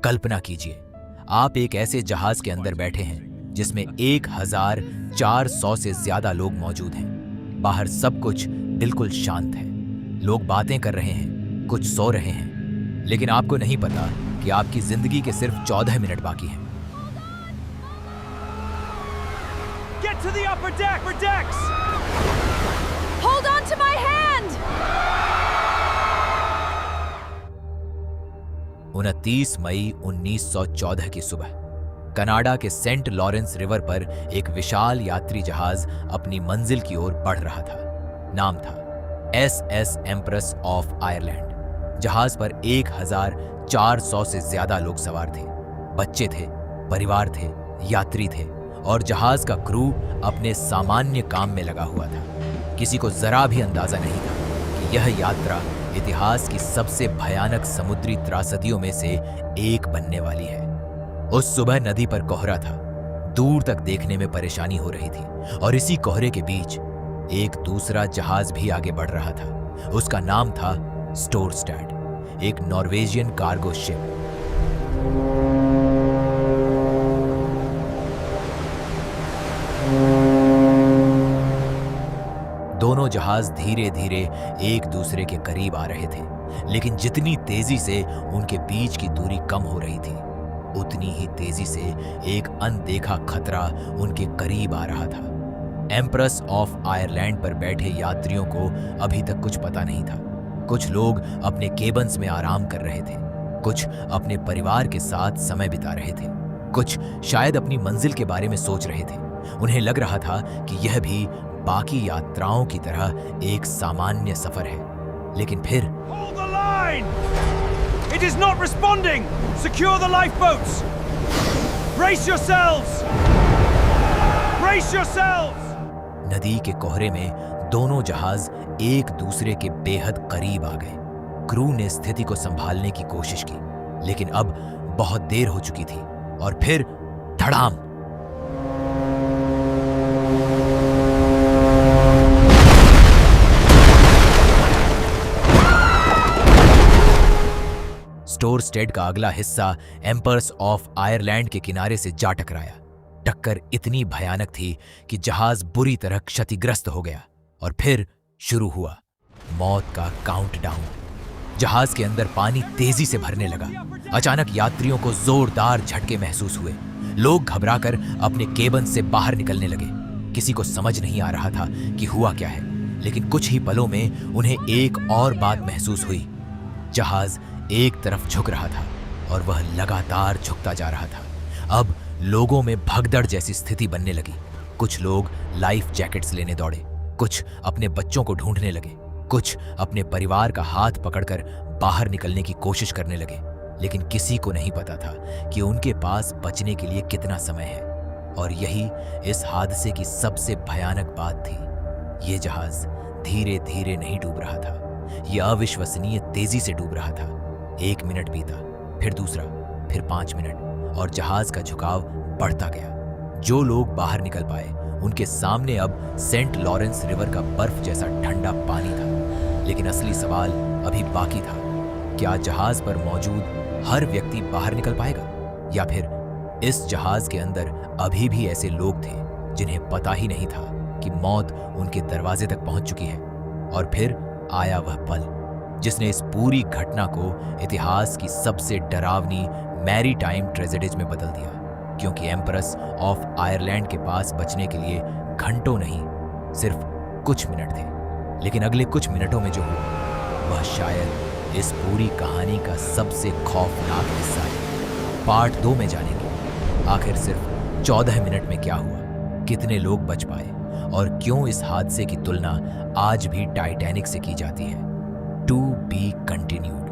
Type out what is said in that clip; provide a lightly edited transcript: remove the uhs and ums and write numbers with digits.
कल्पना कीजिए, आप एक ऐसे जहाज के अंदर बैठे हैं जिसमें 1400 से ज्यादा लोग मौजूद हैं। बाहर सब कुछ बिल्कुल शांत है। लोग बातें कर रहे हैं, कुछ सो रहे हैं, लेकिन आपको नहीं पता कि आपकी जिंदगी के सिर्फ 14 मिनट बाकी हैं। Get to the upper decks! Hold on to my hand! 29 मई 1914 की सुबह कनाडा के सेंट लॉरेंस रिवर पर एक विशाल यात्री जहाज अपनी मंजिल की ओर बढ़ रहा था। नाम था SS एम्प्रेस ऑफ आयरलैंड। जहाज पर 1400 से ज्यादा लोग सवार थे। बच्चे थे, परिवार थे, यात्री थे और जहाज का क्रू अपने सामान्य काम में लगा हुआ था। किसी को जरा भी अंदाजा नहीं था कि यह यात्रा इतिहास की सबसे भयानक समुद्री त्रासदियों में से एक बनने वाली है। उस सुबह नदी पर कोहरा था, दूर तक देखने में परेशानी हो रही थी और इसी कोहरे के बीच एक दूसरा जहाज भी आगे बढ़ रहा था। उसका नाम था स्टोरस्टैड, एक नॉर्वेजियन कार्गो शिप। दोनों जहाज धीरे धीरे एक दूसरे के करीब आ रहे थे, लेकिन जितनी तेजी से उनके बीच की दूरी कम हो रही थी, उतनी ही तेजी से एक अनदेखा खतरा उनके करीब आ रहा था। एम्प्रेस ऑफ आयरलैंड पर बैठे यात्रियों को अभी तक कुछ पता नहीं था। कुछ लोग अपने केबन्स में आराम कर रहे थे, कुछ अपने परिवार के साथ समय बिता रहे थे, कुछ शायद अपनी मंजिल के बारे में सोच रहे थे। उन्हें लग रहा था कि यह भी बाकी यात्राओं की तरह एक सामान्य सफर है। लेकिन फिर Hold the line! It is not responding! Secure the lifeboats! Brace yourselves! Brace yourselves! नदी के कोहरे में दोनों जहाज एक दूसरे के बेहद करीब आ गए। क्रू ने स्थिति को संभालने की कोशिश की, लेकिन अब बहुत देर हो चुकी थी और फिर धड़ाम! स्टोरस्टेड का अगला हिस्सा एम्प्रेस ऑफ आयरलैंड के किनारे से जा टकराया। टक्कर इतनी भयानक थी कि जहाज बुरी तरह क्षतिग्रस्त हो गया और फिर शुरू हुआ मौत का काउंटडाउन। जहाज के अंदर पानी तेजी से भरने लगा। अचानक यात्रियों को जोरदार झटके महसूस हुए। लोग घबराकर अपने केबिन से बाहर निकलने लगे। किसी को समझ नहीं आ रहा था कि हुआ क्या है, लेकिन कुछ ही पलों में उन्हें एक और बात महसूस हुई। जहाज एक तरफ झुक रहा था और वह लगातार झुकता जा रहा था। अब लोगों में भगदड़ जैसी स्थिति बनने लगी। कुछ लोग लाइफ जैकेट्स लेने दौड़े, कुछ अपने बच्चों को ढूंढने लगे, कुछ अपने परिवार का हाथ पकड़कर बाहर निकलने की कोशिश करने लगे। लेकिन किसी को नहीं पता था कि उनके पास बचने के लिए कितना समय है। और यही इस हादसे की सबसे भयानक बात थी। ये जहाज धीरे धीरे नहीं डूब रहा था, यह अविश्वसनीय तेजी से डूब रहा था। 1 मिनट बीता, फिर दूसरा, फिर 5 मिनट और जहाज का झुकाव बढ़ता गया। जो लोग बाहर निकल पाए, उनके सामने अब सेंट लॉरेंस रिवर का बर्फ जैसा ठंडा पानी था। लेकिन असली सवाल अभी बाकी था। क्या जहाज पर मौजूद हर व्यक्ति बाहर निकल पाएगा, या फिर इस जहाज के अंदर अभी भी ऐसे लोग थे जिन्हें पता ही नहीं था कि मौत उनके दरवाजे तक पहुंच चुकी है। और फिर आया वह पल जिसने इस पूरी घटना को इतिहास की सबसे डरावनी मैरीटाइम ट्रेजेडीज में बदल दिया। क्योंकि एम्प्रेस ऑफ आयरलैंड के पास बचने के लिए घंटों नहीं, सिर्फ कुछ मिनट थे। लेकिन अगले कुछ मिनटों में जो हुआ वह शायद इस पूरी कहानी का सबसे खौफनाक हिस्सा है। पार्ट 2 में जानेंगे आखिर सिर्फ 14 मिनट में क्या हुआ, कितने लोग बच पाए और क्यों इस हादसे की तुलना आज भी टाइटैनिक से की जाती है। To be continued.